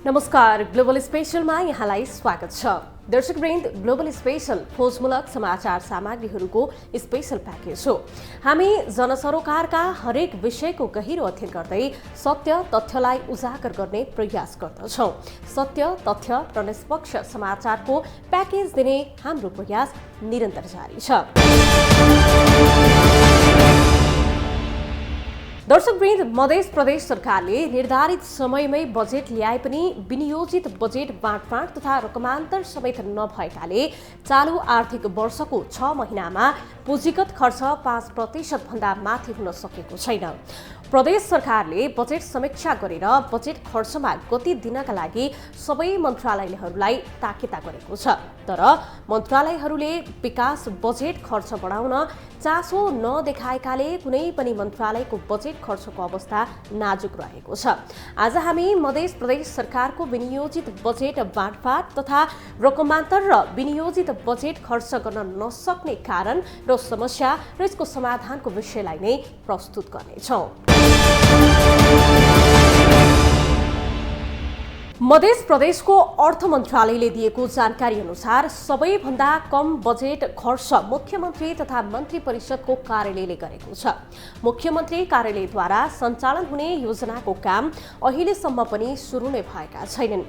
नमस्कार, ग्लोबल स्पेशलमा यहाँलाई स्वागत छ। दर्शकवृन्द, ग्लोबल स्पेशल खोजमूलक समाचार सामग्रीहरूको स्पेशल प्याकेज हो। हामी जनसरोकारका हरेक विषयको गहिरो अध्ययन गर्दै सत्य तथ्यलाई उजागर गर्ने प्रयास गर्दछौँ। सत्य तथ्य र निष्पक्ष समाचारको प्याकेज दिने हाम्रो प्रयास निरन्तर जारी छ। दर्शकवृन्द, मध्य प्रदेश सरकारले निर्धारित समयमै बजेट ल्याए पनि विनियोजित बजेट बाँडफाँड तथा रकमान्तर समेत नभएकाले चालु आर्थिक वर्षको 6 महिनामा पुँजीगत खर्च 5% भन्दा माथि हुन सकेको छैन। प्रदेश सरकारले बजेट समीक्षा गरेर बजेट खर्चमा गति दिनका लागि सबै मन्त्रालयहरूलाई ताकेता गरेको छ। तर मन्त्रालयहरूले विकास बजेट खर्च बढाउन चासो नदेखाएकाले कुनै पनि मन्त्रालयको बजेट खर्चको अवस्था नाजुक रहेको छ। आज हामी मध्य प्रदेश सरकारको विनियोजित बजेट बाँडफाँड तथा रकमान्तर र विनियोजित बजेट खर्च गर्न नसक्ने कारण र समस्या र यसको समाधानको विषयलाई नै प्रस्तुत गर्नेछौँ। मध्य प्रदेशको अर्थ मन्त्रालयले दिएको जानकारी अनुसार सबैभन्दा कम बजेट खर्च मुख्यमन्त्री तथा मन्त्री परिषदको कार्यालयले गरेको छ। मुख्यमन्त्री कार्यालयद्वारा सञ्चालन हुने योजनाको काम अहिलेसम्म पनि सुरु नै भएका छैनन्।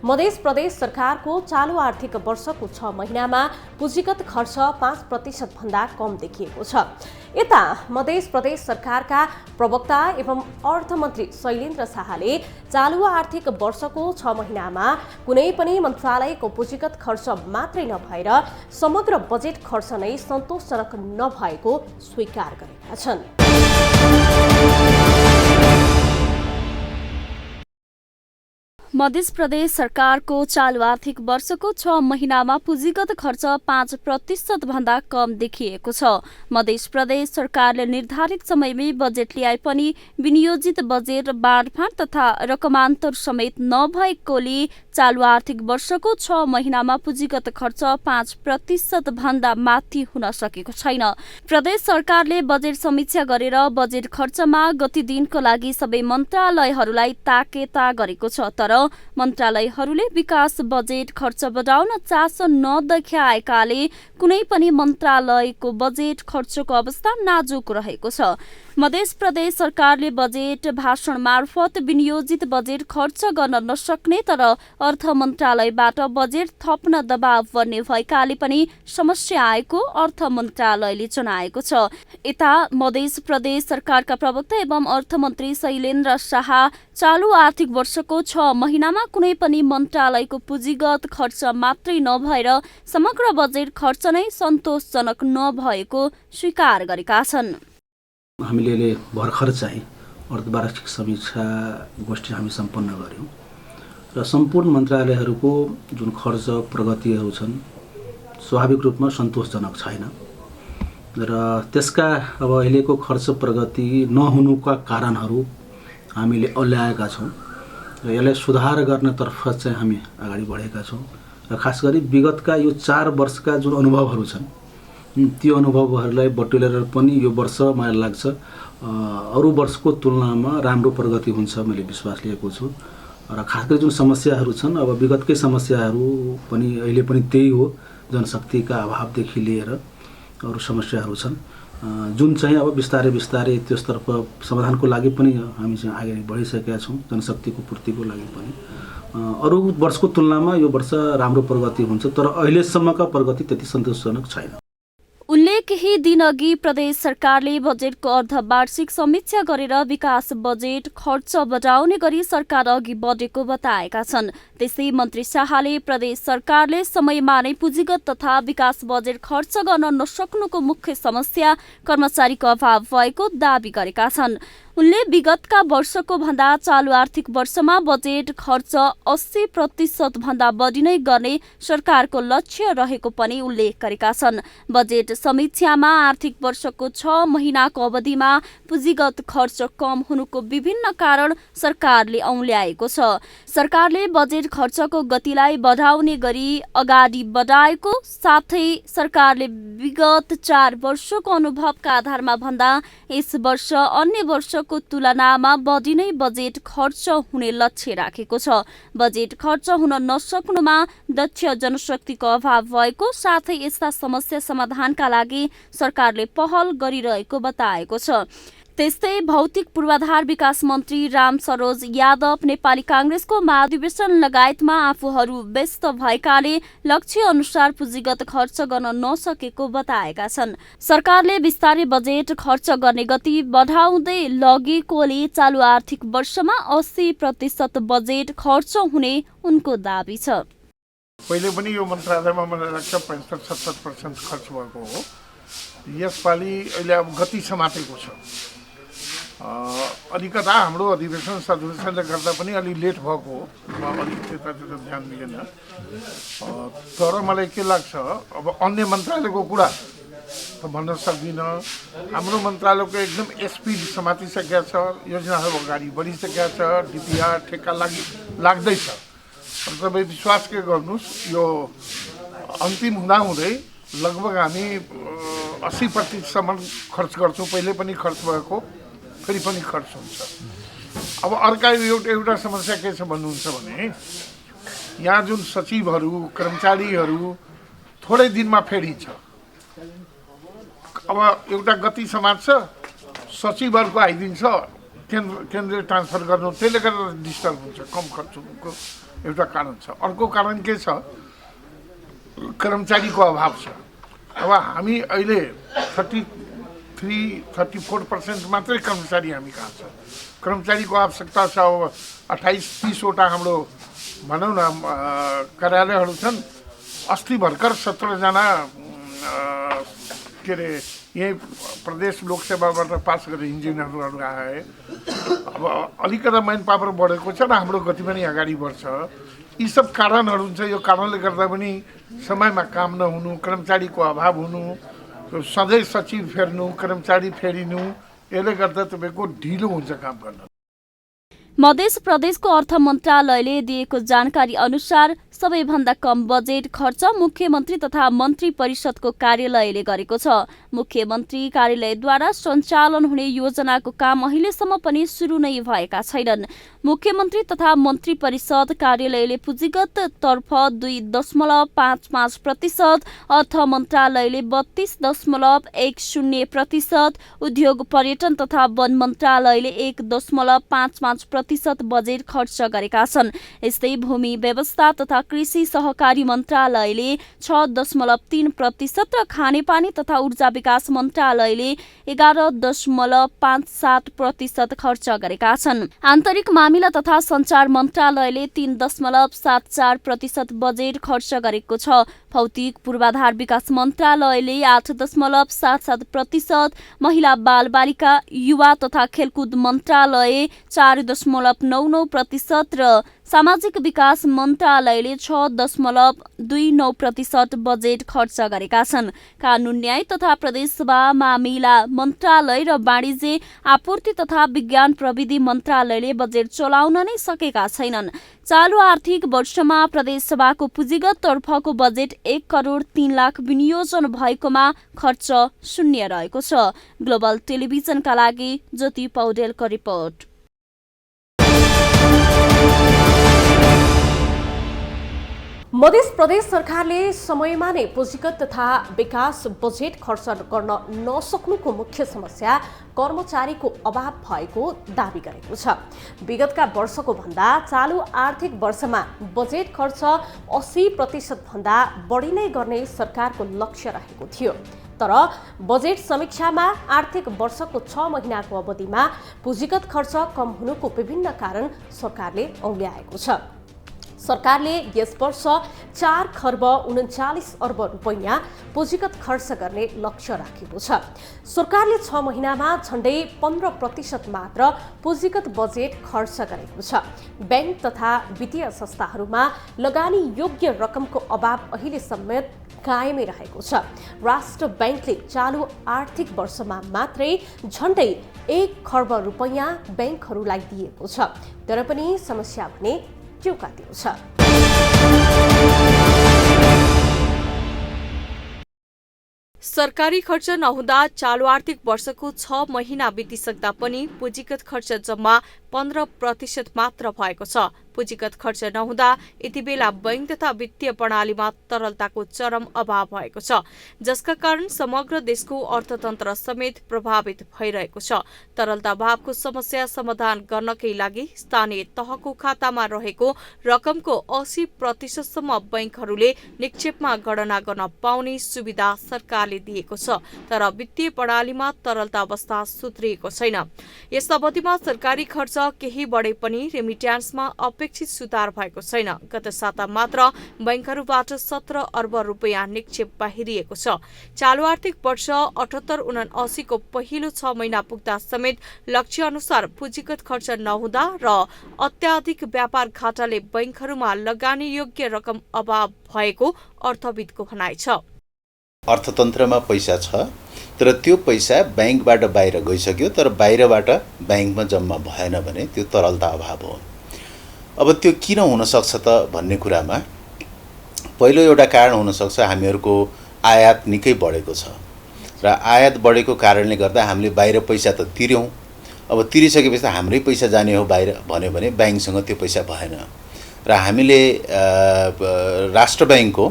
मध्य प्रदेश सरकारको चालु आर्थिक वर्षको 6 महिनामा पुँजीगत खर्च 5% भन्दा कम देखिएको छ। यता मध्य प्रदेश सरकारका प्रवक्ता एवं अर्थमन्त्री शैलेन्द्र शाहले चालु आर्थिक वर्षको 6 महिनामा कुनै पनि मन्त्रालयको पुँजीगत खर्च मात्रै नभएर समग्र बजेट खर्च नै सन्तोषजनक नभएको स्वीकार गरेका छन्। मध्य प्रदेश सरकारको चालु आर्थिक वर्षको 6 महिनामा पुँजीगत खर्च 5% भन्दा कम देखिएको छ। मध्य प्रदेश सरकारले निर्धारित समयमै बजेट ल्याए पनि विनियोजित बजेट बाँडफाँड तथा रकमान्तर समेत नभएकोले चालु आर्थिक वर्षको 6 महिनामा पुँजीगत खर्च 5% भन्दा माथि हुन सकेको छैन। प्रदेश सरकारले बजेट समीक्षा गरेर बजेट खर्चमा गति दिनको लागि सबै मन्त्रालयहरूलाई ताकेता गरेको छ। तर मन्त्रालयहरूले विकास बजेट खर्च बढाउन चासो नदेखाएकाले कुनै पनि मन्त्रालयको बजेट खर्चको अवस्था नाजुक रहेको छ। मध्य प्रदेश सरकारले बजेट भाषण मार्फत विनियोजित बजेट खर्च गर्न नसक्ने तर अर्थ मन्त्रालयबाट बजेट थप्न दबाव बन्ने भएकाले पनि समस्या आएको अर्थ मन्त्रालयले जनाएको छ। यता मध्य प्रदेश सरकारका प्रवक्ता एवं अर्थमन्त्री शैलेन्द्र शाह चालु आर्थिक वर्षको 6 महिनामा कुनै पनि मन्त्रालयको पुँजीगत खर्च मात्रै नभएर समग्र बजेट खर्च नै सन्तोषजनक नभएको स्वीकार गरेका छन्। हामीले भर्खर चाहिँ अर्धवार्षिक समीक्षा गोष्ठी हामी सम्पन्न गर्यौं र सम्पूर्ण मन्त्रालयहरूको जुन खर्च प्रगतिहरू छन् स्वाभाविक रूपमा सन्तोषजनक छैन र त्यसका अब अहिलेको खर्च प्रगति नहुनुका कारणहरू हामीले औल्याएका छौं र यसलाई सुधार गर्नतर्फ चाहिँ हामी अगाडि बढेका छौं र खास गरी विगतका यो 4 वर्षका जुन अनुभवहरू छन् त्यो अनुभवहरूलाई बटुलेर पनि यो वर्ष मलाई लाग्छ अरु वर्षको तुलनामा राम्रो प्रगति हुन्छ मैले विश्वास लिएको छु र खास गरी जुन समस्याहरू छन् अब विगतकै समस्याहरू पनि अहिले पनि त्यही हो। जनशक्तिका अभावदेखि लिएर अरु समस्याहरू छन् जुन चाहिँ अब बिस्तारै बिस्तारै त्यसतर्फ समाधानको लागि पनि हामी चाहिँ अगाडि बढिसकेका छौं। जनशक्तिको पूर्तिको लागि पनि अरु वर्षको तुलनामा यो वर्ष राम्रो प्रगति हुन्छ तर अहिलेसम्मका प्रगति त्यति सन्तोषजनक छैन। उनले केही दिनअघि प्रदेश सरकारले बजेटको अर्धवार्षिक समीक्षा गरेर विकास बजेट खर्च बढाउने गरी सरकार अघि बढेको बताएका छन्। त्यसै मन्त्री शाहले प्रदेश सरकारले समयमा नै पुँजीगत तथा विकास बजेट खर्च गर्न नसक्नुको मुख्य समस्या कर्मचारीको अभाव भएको दावी गरेका छन्। उनले विगतका वर्षको भन्दा चालु आर्थिक वर्षमा बजेट खर्च 80% भन्दा बढी नै गर्ने सरकारको लक्ष्य रहेको पनि उल्लेख गरेका छन्। बजेट समीक्षामा आर्थिक वर्षको 6 महिनाको अवधिमा पुँजीगत खर्च कम हुनुको विभिन्न कारण सरकारले औल्याएको छ। सरकारले बजेट खर्चको गतिलाई बढाउने गरी अगाडि बढाएको साथै सरकारले विगत 4 वर्षको अनुभवका आधारमा भन्दा यस वर्ष अन्य वर्षको वर्षको तुलनामा बढी नै बजेट खर्च हुने लक्ष्य राखेको छ। बजेट खर्च हुन नसक्नुमा दक्ष जनशक्तिको अभाव भएको साथै यस्ता समस्या समाधानका लागि सरकारले पहल गरिरहेको बताएको छ। त्यस्तै भौतिक पूर्वाधार विकास मन्त्री राम सरोज यादव नेपाली कांग्रेसको महाधिवेशन लगायतमा आफूहरू व्यस्त भएकाले लक्ष्य अनुसार पुँजीगत खर्च गर्न नसकेको बताएका छन्। सरकारले बिस्तारै बजेट खर्च गर्ने गति बढाउँदै लगेकोले चालु आर्थिक वर्षमा 80% बजेट खर्च हुने उनको दाबी छ। पहिले पनि यो मन्त्रालयमा मलाई लाग्छ 65-70% खर्च भएको हो। यसपालि अहिले अब गति समातेको छ। अलिकता हाम्रो अधिवेशन सदस्यले गर्दा पनि अलि लेट भएको हो। अलिक त्यतातिर ध्यान दिएन। तर मलाई के लाग्छ, अब अन्य मन्त्रालयको कुरा त भन्न सक्दिनँ। हाम्रो मन्त्रालयको एकदम स्पिड समातिसकेको छ। योजनाहरू अगाडि बढिसकेका छ। डिपिआर ठेक्का लाग्दैछ। तपाईँ विश्वास के गर्नुहोस्, यो अन्तिम हुँदाहुँदै लगभग हामी 80%सम्म खर्च गर्छौँ। पहिले पनि खर्च भएको, फेरि पनि खर्च हुन्छ। अब अर्का एउटा समस्या के छ भन्नुहुन्छ भने, यहाँ जुन सचिवहरू कर्मचारीहरू थोरै दिनमा फेरिन्छ। अब एउटा गति समात्छ, सचिवहरूको आइदिन्छ, केन्द्रीय ट्रान्सफर गर्नु, त्यसले गर्दा डिस्टर्ब हुन्छ। कम खर्चको एउटा कारण छ। अर्को कारण के छ, कर्मचारीको अभाव छ। अब हामी अहिले 34% मात्रै कर्मचारी हामी कहाँ छ। कर्मचारीको आवश्यकता छ। अब 28-30 वटा हाम्रो भनौँ न कार्यालयहरू छन्। अस्ति भर्खर 17 जना के अरे यही प्रदेश लोकसेवाबाट पास गरेर इन्जिनियरहरू आए। अब अलिकता म्यान पावर बढेको छ र हाम्रो गति पनि अगाडि बढ्छ। यी सब कारणहरू हुन्छ। यो कारणले गर्दा पनि समयमा काम नहुनु, कर्मचारीको अभाव हुनु, सधैँ सचिव फेर्नु, कर्मचारी फेरिनु, यसले गर्दा तपाईँको ढिलो हुन्छ काम गर्न। मध्य प्रदेशको अर्थ मन्त्रालयले दिएको जानकारी अनुसार सबैभन्दा कम बजेट खर्च मुख्यमन्त्री तथा मन्त्री परिषदको कार्यालयले गरेको छ। मुख्यमन्त्री कार्यालयद्वारा सञ्चालन हुने योजनाको काम अहिलेसम्म पनि सुरु नै भएका छैनन्। मुख्यमन्त्री तथा मन्त्री परिषद कार्यालयले पुँजीगत तर्फ 2.55%, अर्थ मन्त्रालयले 32.10%, उद्योग पर्यटन तथा वन मन्त्रालयले 1.55% बजेट खर्च गरेका छन्। यस्तै भूमि व्यवस्था तथा कृषि सहकारी मन्त्रालयले 6.3% र खानेपानी तथा ऊर्जा विकास मन्त्रालयले 11.57% खर्च गरेका छन्। आन्तरिक मामिला तथा सञ्चार मन्त्रालयले 3.74% बजेट खर्च गरेको छ। भौतिक पूर्वाधार विकास मन्त्रालयले 8.77%, महिला बाल बालिका युवा तथा खेलकुद मन्त्रालय 4.99% र सामाजिक विकास मन्त्रालयले 6.29% बजेट खर्च गरेका छन्। कानून न्याय तथा प्रदेशसभा मामिला मन्त्रालय र वाणिज्य आपूर्ति तथा विज्ञान प्रविधि मन्त्रालयले बजेट चलाउन नै सकेका छैनन्। चालु आर्थिक वर्षमा प्रदेशसभाको पुँजीगत तर्फको बजेट 1 करोड 3 लाख विनियोजन भएकोमा खर्च शून्य रहेको छ। ग्लोबल टेलिभिजनका लागि ज्योति पौडेलको रिपोर्ट। मध्य प्रदेश सरकारले समयमा नै पुँजीगत तथा विकास बजेट खर्च गर्न नसक्नुको मुख्य समस्या कर्मचारीको अभाव भएको दाबी गरेको छ। विगतका वर्षको भन्दा चालु आर्थिक वर्षमा बजेट खर्च 80% भन्दा बढी नै गर्ने सरकारको लक्ष्य रहेको थियो। तर बजेट समीक्षामा आर्थिक वर्षको 6 महिनाको अवधिमा पुँजीगत खर्च कम हुनुको विभिन्न कारण सरकारले औल्याएको छ। सरकारले यस वर्ष 4 खर्ब 39 अर्ब रुपैयाँ पुँजीगत खर्च गर्ने लक्ष्य राखेको छ। सरकारले 6 महिनामा झण्डै 15% मात्र पुँजीगत बजेट खर्च गरेको छ। बैंक तथा वित्तीय संस्थाहरूमा लगानी योग्य रकमको अभाव अहिले समेत कायमै रहेको छ। राष्ट्र बैंकले चालु आर्थिक वर्षमा मात्रै झण्डै 1 खर्ब रुपैयाँ बैंकहरूलाई दिएको छ। तर पनि समस्या भने चौकातिलो छ। सरकारी खर्च नहुँदा चालु आर्थिक वर्षको 6 महिना बितिसक्दा पनि पुँजीगत खर्च जम्मा 15% मात्र भएको छ। पुँजीगत खर्च नहुँदा यति बेला बैंक तथा वित्तीय प्रणालीमा तरलताको चरम अभाव भएको छ, जसका कारण समग्र देशको अर्थतन्त्र समेत प्रभावित भइरहेको छ। तरलता अभावको समस्या समाधान गर्नकै लागि स्थानीय तहको खातामा रहेको रकमको 80% सम्म बैंकहरूले निक्षेपमा गणना गर्न पाउने सुविधा सरकारले दिएको छ, तर वित्तीय प्रणालीमा तरलता अवस्था सुध्रिएको छैन। यस अवधिमा सरकारी खर्च केही बढे पनि रेमिट्यान्समा अपेक्षित सुधार भएको छैन। गत साता मात्र बैंकहरूबाट 17 अर्ब रुपियाँ निक्षेप बाहिरिएको छ। चालु आर्थिक वर्ष 78-79 को पहिलो 6 महिना पुग्दा समेत लक्ष्य अनुसार पुँजीगत खर्च नहुँदा र अत्याधिक व्यापार घाटाले बैंकहरूमा लगानी योग्य रकम अभाव भएको अर्थविदको भनाइ छ। अर्थतन्त्रमा पैसा छ, तर त्यो पैसा बैंकबाट बाहिर गइसक्यो, तर बाहिरबाट बैंकमा जम्मा भएन भने त्यो तरलता अभाव हो। अब त्यो किन हुन सक्छ त भन्ने कुरामा पहिलो एउटा कारण हुन सक्छ हामीहरूको आयात निकै बढेको छ र आयात बढेको कारणले गर्दा हामीले बाहिर पैसा त तिर्यौं। अब तिरिसकेपछि त हाम्रै पैसा जाने हो बाहिर भन्यो भने बैंकसँग त्यो पैसा भएन र हामीले राष्ट्र बैंकको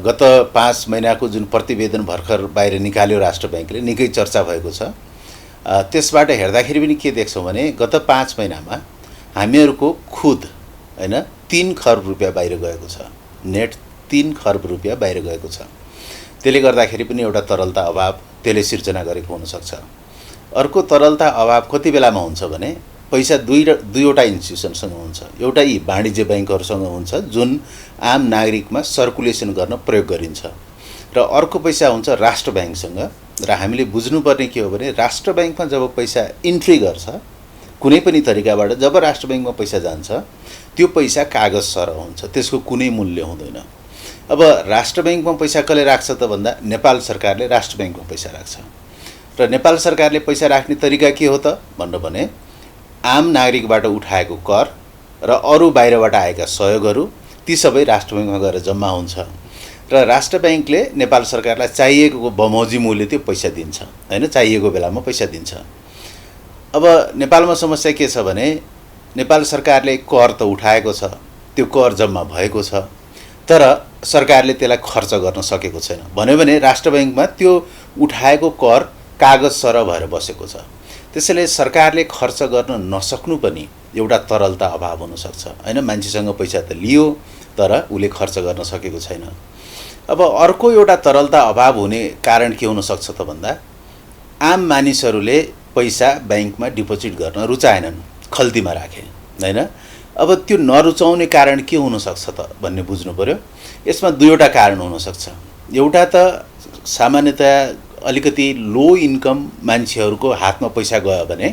गत 5 महिनाको जुन प्रतिवेदन भर्खर बाहिर निकाल्यो राष्ट्र बैंकले, निकै चर्चा भएको छ। त्यसबाट हेर्दाखेरि पनि के देख्छौँ भने गत 5 महिनामा हामीहरूको खुद हैन 3 खर्ब रुपियाँ बाहिर गएको छ। नेट 3 खर्ब रुपियाँ बाहिर गएको छ। त्यसले गर्दाखेरि पनि एउटा तरलता अभाव त्यसले सिर्जना गरेको हुन सक्छ। अर्को तरलता अभाव कति बेलामा हुन्छ भने पैसा दुईवटा इन्स्टिट्युसनसँग हुन्छ। एउटा यी वाणिज्य बैंकहरूसँग हुन्छ जुन आम नागरिकमा सर्कुलेसन गर्न प्रयोग गरिन्छ, र अर्को पैसा हुन्छ राष्ट्र बैंकसँग। र हामीले बुझ्नुपर्ने के हो भने राष्ट्र बैंकमा जब पैसा इन्ट्री गर्छ कुनै पनि तरिकाबाट, जब राष्ट्र बैंकमा पैसा जान्छ त्यो पैसा कागज सरह हुन्छ, त्यसको कुनै मूल्य हुँदैन। अब राष्ट्र बैंकमा पैसा कसले राख्छ त भन्दा नेपाल सरकारले राष्ट्र बैंकमा पैसा राख्छ। र नेपाल सरकारले पैसा राख्ने तरिका के हो त भन्नु भने आम नागरिकबाट उठाएको कर र अरू बाहिरबाट आएका सहयोगहरू ती सबै राष्ट्र बैंकमा गएर जम्मा हुन्छ र राष्ट्र बैंकले नेपाल सरकारलाई चाहिएको बमोजिम मूल्य त्यो पैसा दिन्छ हैन, चाहिएको बेलामा पैसा दिन्छ। अब नेपालमा समस्या के छ भने नेपाल सरकारले कर त उठाएको छ, त्यो कर जम्मा भएको छ, तर सरकारले त्यसलाई खर्च गर्न सकेको छैन। भन्यो भने राष्ट्र बैंकमा त्यो उठाएको कर कागज सरह भएर बसेको छ। त्यसैले सरकारले खर्च गर्न नसक्नु पनि एउटा तरलता अभाव हुन सक्छ हैन। मान्छेसँग पैसा त लियो तर उसले खर्च गर्न सकेको छैन। अब अर्को एउटा तरलता अभाव हुने कारण के हुन सक्छ त भन्दा आम मानिसहरूले पैसा बैंकमा डिपोजिट गर्न रुचाएनन्, खल्तीमा राखे हैन। अब त्यो नरुचाउने कारण के हुन सक्छ त भन्ने बुझ्नु पर्यो। यसमा दुईवटा कारण हुन सक्छ। एउटा त सामान्यतया अलिकति लो इन्कम मान्छेहरूको हातमा पैसा गयो भने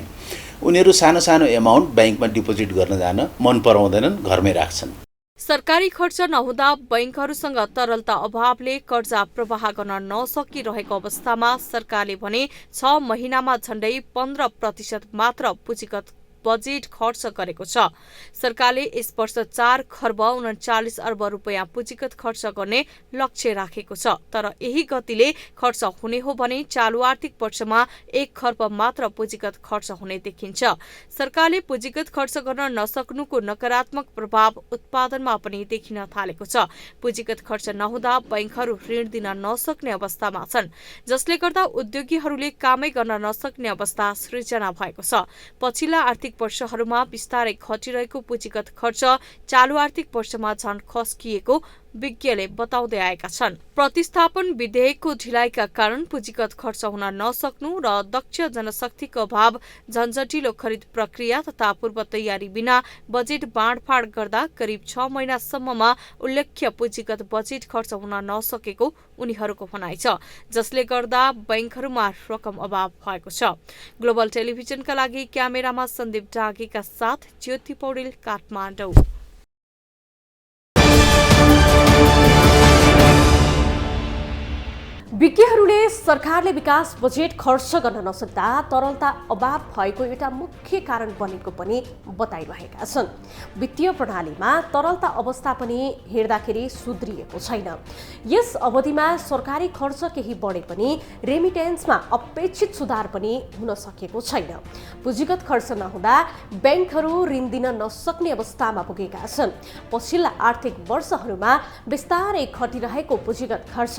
उनीहरू सानो सानो एमाउन्ट बैंकमा डिपोजिट गर्न जान मन पराउँदैनन्, घरमै राख्छन्। सरकारी खर्च नहुँदा बैंकहरूसँग तरलता अभावले कर्जा प्रवाह गर्न नसकिरहेको अवस्थामा सरकारले भने 6 महिनामा झण्डै 15% मात्र पुँजीगत बजेट खर्च गरेको छ। सरकारले यस वर्ष 4 खर्ब 39 अर्ब रुपियाँ पुँजीगत खर्च गर्ने लक्ष्य राखेको छ, तर यही गतिले खर्च हुने हो भने चालु आर्थिक वर्षमा 1 खर्ब मात्र पुँजीगत खर्च हुने देखिन्छ। सरकारले पुँजीगत खर्च गर्न नसक्नुको नकारात्मक प्रभाव उत्पादनमा पनि देखिन थालेको छ। पुँजीगत खर्च नहुँदा बैंकहरू ऋण दिन नसक्ने अवस्थामा छन्, जसले गर्दा उद्योगीहरूले कामै गर्न नसक्ने अवस्था सृजना भएको छ। पछिल्ला आर्थिक वर्षहरूमा बिस्तारै घटिरहेको पुँजीगत खर्च चालु आर्थिक वर्षमा झन खस्किएको विज्ञले बताउँदै आएका छन्। प्रतिस्थापन विधेयकको ढिलाइका कारण पुँजीगत खर्च हुन नसक्नु र दक्ष जनशक्तिको अभाव, झन्झटिलो खरिद प्रक्रिया तथा पूर्व तयारी बिना बजेट बाँडफाँड गर्दा करिब 6 महिनासम्ममा उल्लेख्य पुँजीगत बजेट खर्च हुन नसकेको उनीहरूको भनाइ छ, जसले गर्दा बैंकहरूमा रकम अभाव भएको छ। ग्लोबल टेलिभिजनका लागि क्यामेरामा सन्दीप डागेका साथ ज्योति पौडेल, काठमाडौँ। विज्ञहरूले सरकारले विकास बजेट खर्च गर्न नसक्दा तरलता अभाव भएको एउटा मुख्य कारण बनेको पनि बताइरहेका छन्। वित्तीय प्रणालीमा तरलता अवस्था पनि हेर्दाखेरि सुध्रिएको छैन। यस अवधिमा सरकारी खर्च केही बढे पनि रेमिटेन्समा अपेक्षित सुधार पनि हुन सकेको छैन। पुँजीगत खर्च नहुँदा ब्याङ्कहरू ऋण दिन नसक्ने अवस्थामा पुगेका छन्। पछिल्ला आर्थिक वर्षहरूमा बिस्तारै घटिरहेको पुँजीगत खर्च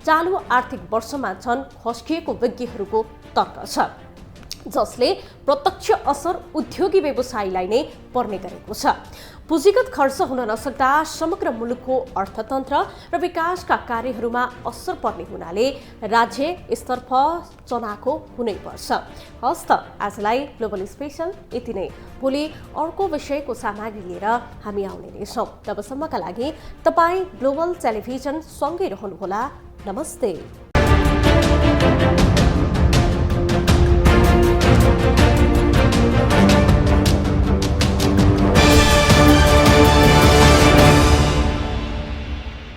चालु आर्थिक वर्षमा झन् खस्किएको विज्ञहरूको तर्क छ, जसले प्रत्यक्ष असर उद्योगी व्यवसायीलाई नै पर्ने गरेको छ। पुँजीगत खर्च हुन नसक्दा समग्र मुलुकको अर्थतन्त्र र विकासका कार्यहरूमा असर पर्ने हुनाले राज्य स्तरफ चनाखो हुनै पर्छ। हस् त आजलाई ग्लोबल स्पेशल यति नै। भोलि अर्को विषयको सामग्री लिएर हामी आउने नै छौँ। तबसम्मका लागि तपाईँ ग्लोबल टेलिभिजन सँगै रहनुहोला। नमस्ते।